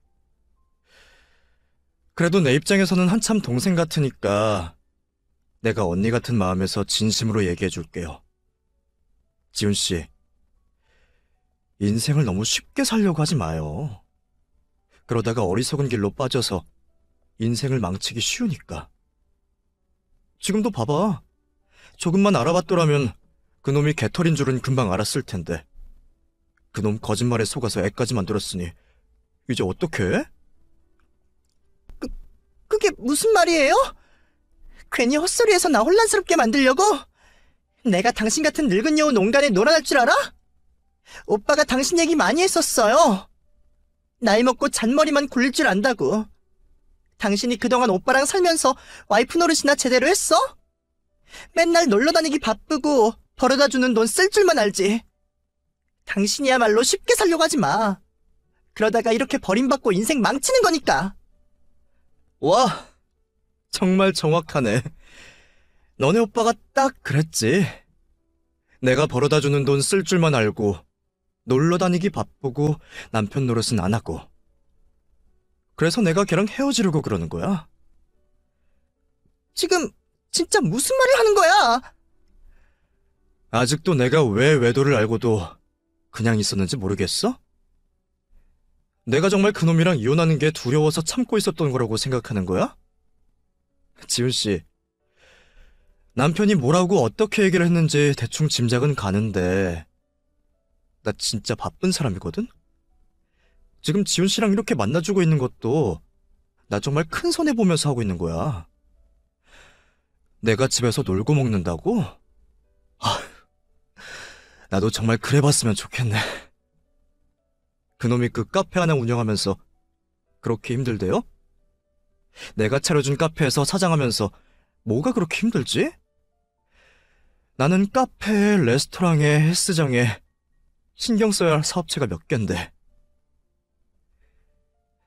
그래도 내 입장에서는 한참 동생 같으니까 내가 언니 같은 마음에서 진심으로 얘기해 줄게요. 지훈 씨, 인생을 너무 쉽게 살려고 하지 마요. 그러다가 어리석은 길로 빠져서 인생을 망치기 쉬우니까. 지금도 봐봐. 조금만 알아봤더라면 그놈이 개털인 줄은 금방 알았을 텐데. 그놈 거짓말에 속아서 애까지 만들었으니 이제 어떡해? 그게 무슨 말이에요? 괜히 헛소리해서 나 혼란스럽게 만들려고? 내가 당신 같은 늙은 여우 농간에 놀아날 줄 알아? 오빠가 당신 얘기 많이 했었어요. 나이 먹고 잔머리만 굴릴 줄 안다고. 당신이 그동안 오빠랑 살면서 와이프 노릇이나 제대로 했어? 맨날 놀러 다니기 바쁘고 벌어다 주는 돈 쓸 줄만 알지. 당신이야말로 쉽게 살려고 하지 마. 그러다가 이렇게 버림받고 인생 망치는 거니까. 와, 정말 정확하네. 너네 오빠가 딱 그랬지. 내가 벌어다 주는 돈 쓸 줄만 알고 놀러 다니기 바쁘고 남편 노릇은 안 하고. 그래서 내가 걔랑 헤어지려고 그러는 거야. 지금 진짜 무슨 말을 하는 거야? 아직도 내가 왜 외도를 알고도 그냥 있었는지 모르겠어? 내가 정말 그놈이랑 이혼하는 게 두려워서 참고 있었던 거라고 생각하는 거야? 지훈 씨, 남편이 뭐라고 어떻게 얘기를 했는지 대충 짐작은 가는데 나 진짜 바쁜 사람이거든? 지금 지훈 씨랑 이렇게 만나주고 있는 것도 나 정말 큰 손해보면서 하고 있는 거야. 내가 집에서 놀고 먹는다고? 아, 나도 정말 그래봤으면 좋겠네. 그놈이 그 카페 하나 운영하면서 그렇게 힘들대요? 내가 차려준 카페에서 사장하면서 뭐가 그렇게 힘들지? 나는 카페, 레스토랑에, 헬스장에 신경 써야 할 사업체가 몇 갠데.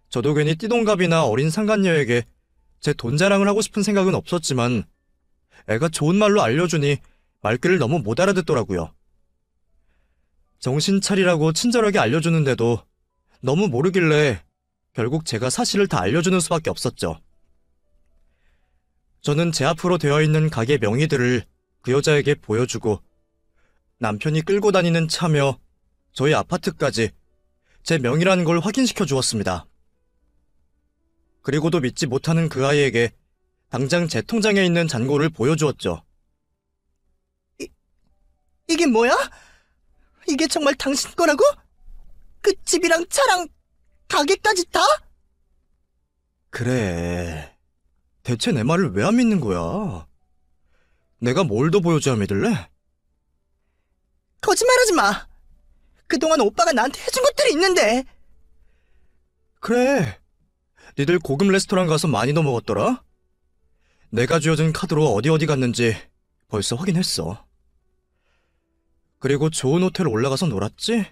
저도 괜히 띠동갑이나 어린 상간녀에게 제 돈 자랑을 하고 싶은 생각은 없었지만 애가 좋은 말로 알려주니 말귀를 너무 못 알아듣더라고요. 정신 차리라고 친절하게 알려주는데도 너무 모르길래 결국 제가 사실을 다 알려주는 수밖에 없었죠. 저는 제 앞으로 되어 있는 가게 명의들을 그 여자에게 보여주고 남편이 끌고 다니는 차며 저희 아파트까지 제 명의라는 걸 확인시켜 주었습니다. 그리고도 믿지 못하는 그 아이에게 당장 제 통장에 있는 잔고를 보여주었죠. 이게 뭐야? 이게 정말 당신 거라고? 그 집이랑 차랑 가게까지 다? 그래. 대체 내 말을 왜 안 믿는 거야? 내가 뭘 더 보여줘야 믿을래? 거짓말하지 마. 그동안 오빠가 나한테 해준 것들이 있는데. 그래. 니들 고급 레스토랑 가서 많이 더 먹었더라? 내가 쥐어준 카드로 어디 갔는지 벌써 확인했어. 그리고 좋은 호텔 올라가서 놀았지?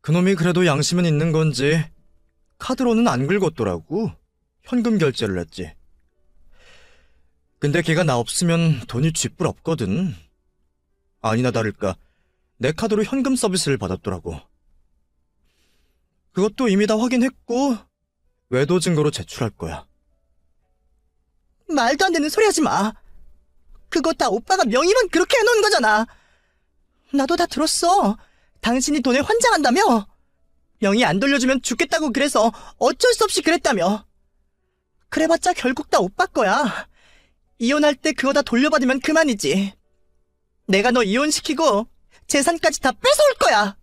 그놈이 그래도 양심은 있는 건지 카드로는 안 긁었더라고. 현금 결제를 했지. 근데 걔가 나 없으면 돈이 쥐뿔 없거든. 아니나 다를까 내 카드로 현금 서비스를 받았더라고. 그것도 이미 다 확인했고 외도 증거로 제출할 거야. 말도 안 되는 소리 하지 마. 그거 다 오빠가 명의만 그렇게 해놓은 거잖아. 나도 다 들었어. 당신이 돈에 환장한다며? 명의 안 돌려주면 죽겠다고 그래서 어쩔 수 없이 그랬다며. 그래봤자 결국 다 오빠 거야. 이혼할 때 그거 다 돌려받으면 그만이지. 내가 너 이혼시키고 재산까지 다 뺏어올 거야.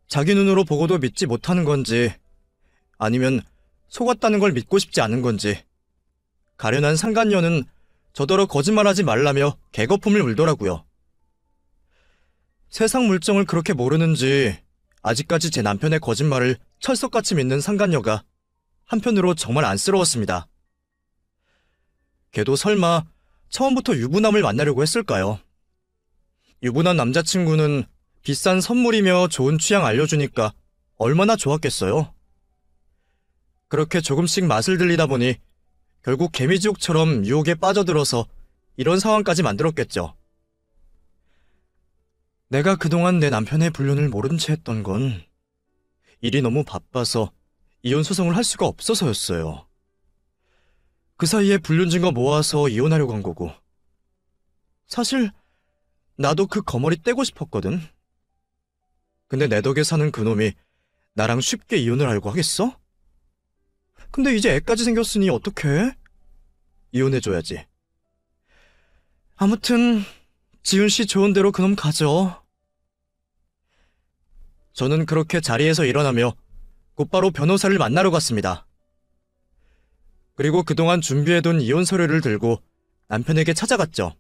자기 눈으로 보고도 믿지 못하는 건지 아니면 속았다는 걸 믿고 싶지 않은 건지 가련한 상간녀는 저더러 거짓말하지 말라며 개거품을 물더라고요. 세상 물정을 그렇게 모르는지 아직까지 제 남편의 거짓말을 철석같이 믿는 상간녀가 한편으로 정말 안쓰러웠습니다. 걔도 설마 처음부터 유부남을 만나려고 했을까요? 유부남 남자친구는 비싼 선물이며 좋은 취향 알려주니까 얼마나 좋았겠어요. 그렇게 조금씩 맛을 들리다 보니 결국 개미지옥처럼 유혹에 빠져들어서 이런 상황까지 만들었겠죠. 내가 그동안 내 남편의 불륜을 모른 채 했던 건 일이 너무 바빠서 이혼 소송을 할 수가 없어서였어요. 그 사이에 불륜 증거 모아서 이혼하려고 한 거고. 사실 나도 그 거머리 떼고 싶었거든. 근데 내 덕에 사는 그놈이 나랑 쉽게 이혼을 하려고 하겠어? 근데 이제 애까지 생겼으니 어떡해? 이혼해줘야지. 아무튼 지훈 씨 좋은 대로 그놈 가져. 저는 그렇게 자리에서 일어나며 곧바로 변호사를 만나러 갔습니다. 그리고 그동안 준비해둔 이혼 서류를 들고 남편에게 찾아갔죠.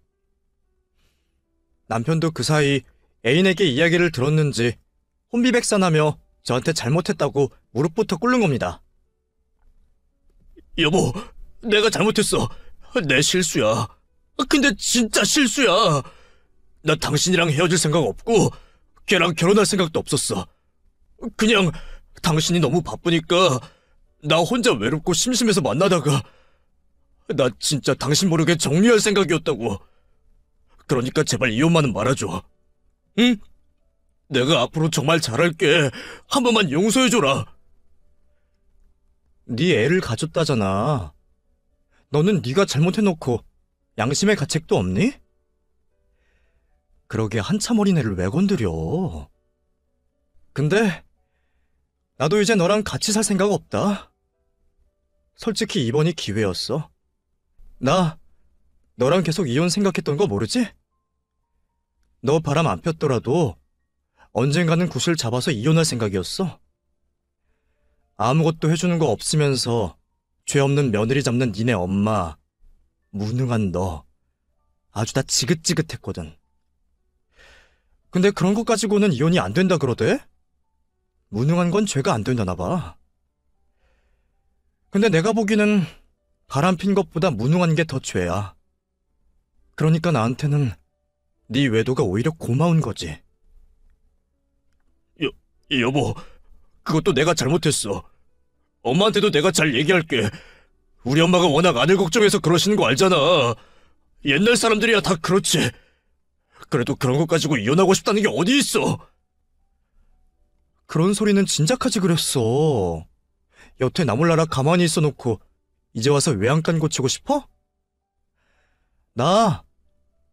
남편도 그 사이 애인에게 이야기를 들었는지 혼비백산하며 저한테 잘못했다고 무릎부터 꿇는 겁니다. 여보, 내가 잘못했어. 내 실수야. 근데 진짜 실수야. 나 당신이랑 헤어질 생각 없고 걔랑 결혼할 생각도 없었어. 그냥 당신이 너무 바쁘니까 나 혼자 외롭고 심심해서 만나다가 나 진짜 당신 모르게 정리할 생각이었다고. 그러니까 제발 이혼만은 말아줘. 응? 내가 앞으로 정말 잘할게. 한 번만 용서해줘라. 네 애를 가졌다잖아. 너는 네가 잘못해놓고 양심의 가책도 없니? 그러게 한참 어린 애를 왜 건드려? 근데 나도 이제 너랑 같이 살 생각 없다. 솔직히 이번이 기회였어. 나 너랑 계속 이혼 생각했던 거 모르지? 너 바람 안 폈더라도 언젠가는 구실 잡아서 이혼할 생각이었어. 아무것도 해주는 거 없으면서 죄 없는 며느리 잡는 니네 엄마, 무능한 너, 아주 다 지긋지긋했거든. 근데 그런 거 가지고는 이혼이 안 된다 그러대? 무능한 건 죄가 안 된다나 봐. 근데 내가 보기에는 바람 핀 것보다 무능한 게 더 죄야. 그러니까 나한테는 네 외도가 오히려 고마운 거지. 여보, 그것도 내가 잘못했어. 엄마한테도 내가 잘 얘기할게. 우리 엄마가 워낙 아들 걱정해서 그러시는 거 알잖아. 옛날 사람들이야 다 그렇지. 그래도 그런 것 가지고 이혼하고 싶다는 게 어디 있어. 그런 소리는 진작하지 그랬어. 여태 나 몰라라 가만히 있어놓고 이제 와서 외양간 고치고 싶어? 나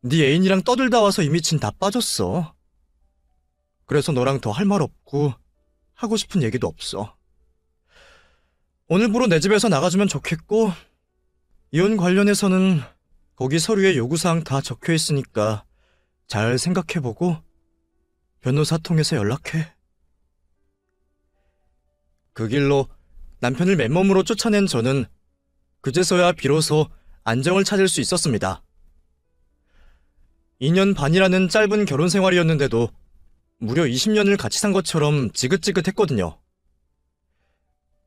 네 애인이랑 떠들다 와서 이미 진 다 빠졌어. 그래서 너랑 더 할 말 없고 하고 싶은 얘기도 없어. 오늘부로 내 집에서 나가주면 좋겠고 이혼 관련해서는 거기 서류에 요구사항 다 적혀 있으니까 잘 생각해보고 변호사 통해서 연락해. 그 길로 남편을 맨몸으로 쫓아낸 저는 그제서야 비로소 안정을 찾을 수 있었습니다. 2년 반이라는 짧은 결혼 생활이었는데도 무려 20년을 같이 산 것처럼 지긋지긋했거든요.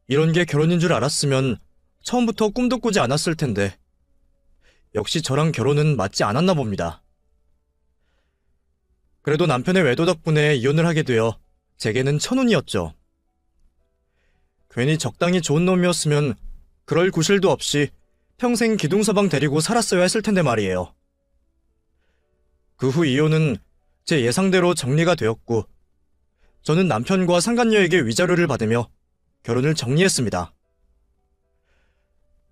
이런 게 결혼인 줄 알았으면 처음부터 꿈도 꾸지 않았을 텐데 역시 저랑 결혼은 맞지 않았나 봅니다. 그래도 남편의 외도 덕분에 이혼을 하게 되어 제게는 천운이었죠. 괜히 적당히 좋은 놈이었으면 그럴 구실도 없이 평생 기둥서방 데리고 살았어야 했을 텐데 말이에요. 그 후 이혼은 제 예상대로 정리가 되었고 저는 남편과 상간녀에게 위자료를 받으며 결혼을 정리했습니다.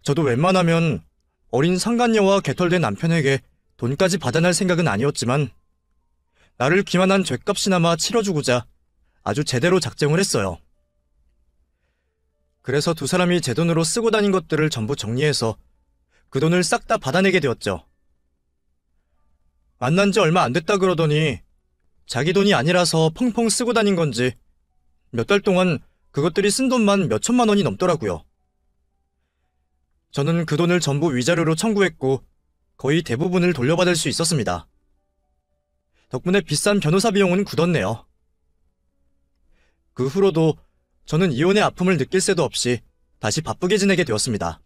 저도 웬만하면 어린 상간녀와 개털된 남편에게 돈까지 받아낼 생각은 아니었지만 나를 기만한 죗값이나마 치러주고자 아주 제대로 작정을 했어요. 그래서 두 사람이 제 돈으로 쓰고 다닌 것들을 전부 정리해서 그 돈을 싹 다 받아내게 되었죠. 만난 지 얼마 안 됐다 그러더니 자기 돈이 아니라서 펑펑 쓰고 다닌 건지 몇 달 동안 그것들이 쓴 돈만 몇 천만 원이 넘더라고요. 저는 그 돈을 전부 위자료로 청구했고 거의 대부분을 돌려받을 수 있었습니다. 덕분에 비싼 변호사 비용은 굳었네요. 그 후로도 저는 이혼의 아픔을 느낄 새도 없이 다시 바쁘게 지내게 되었습니다.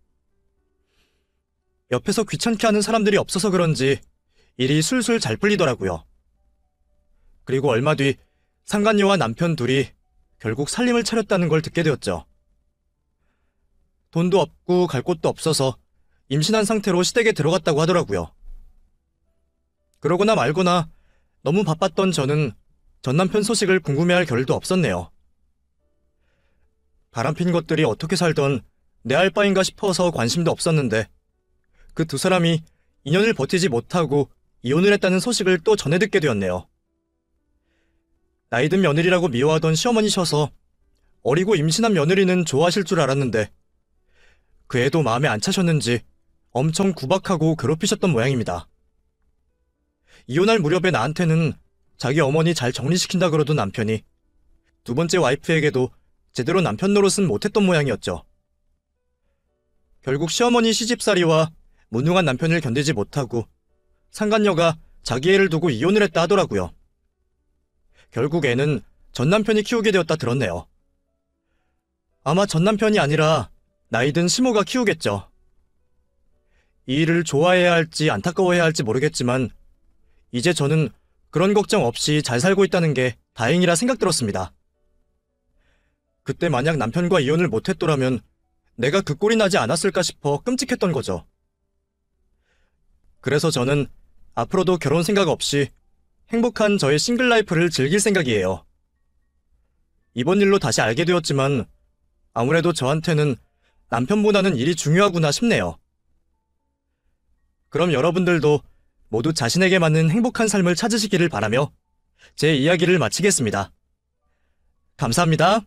옆에서 귀찮게 하는 사람들이 없어서 그런지 일이 술술 잘 풀리더라고요. 그리고 얼마 뒤 상간녀와 남편 둘이 결국 살림을 차렸다는 걸 듣게 되었죠. 돈도 없고 갈 곳도 없어서 임신한 상태로 시댁에 들어갔다고 하더라고요. 그러거나 말거나 너무 바빴던 저는 전 남편 소식을 궁금해할 겨를도 없었네요. 바람핀 것들이 어떻게 살던 내 알바인가 싶어서 관심도 없었는데 그 두 사람이 인연을 버티지 못하고 이혼을 했다는 소식을 또 전해 듣게 되었네요. 나이든 며느리라고 미워하던 시어머니셔서 어리고 임신한 며느리는 좋아하실 줄 알았는데 그 애도 마음에 안 차셨는지 엄청 구박하고 괴롭히셨던 모양입니다. 이혼할 무렵에 나한테는 자기 어머니 잘 정리시킨다 그러던 남편이 두 번째 와이프에게도 제대로 남편 노릇은 못했던 모양이었죠. 결국 시어머니 시집살이와 무능한 남편을 견디지 못하고 상간녀가 자기 애를 두고 이혼을 했다 하더라고요. 결국 애는 전 남편이 키우게 되었다 들었네요. 아마 전 남편이 아니라 나이든 시모가 키우겠죠. 이 일을 좋아해야 할지 안타까워해야 할지 모르겠지만 이제 저는 그런 걱정 없이 잘 살고 있다는 게 다행이라 생각 들었습니다. 그때 만약 남편과 이혼을 못했더라면 내가 그 꼴이 나지 않았을까 싶어 끔찍했던 거죠. 그래서 저는 앞으로도 결혼 생각 없이 행복한 저의 싱글 라이프를 즐길 생각이에요. 이번 일로 다시 알게 되었지만 아무래도 저한테는 남편보다는 일이 중요하구나 싶네요. 그럼 여러분들도 모두 자신에게 맞는 행복한 삶을 찾으시기를 바라며 제 이야기를 마치겠습니다. 감사합니다.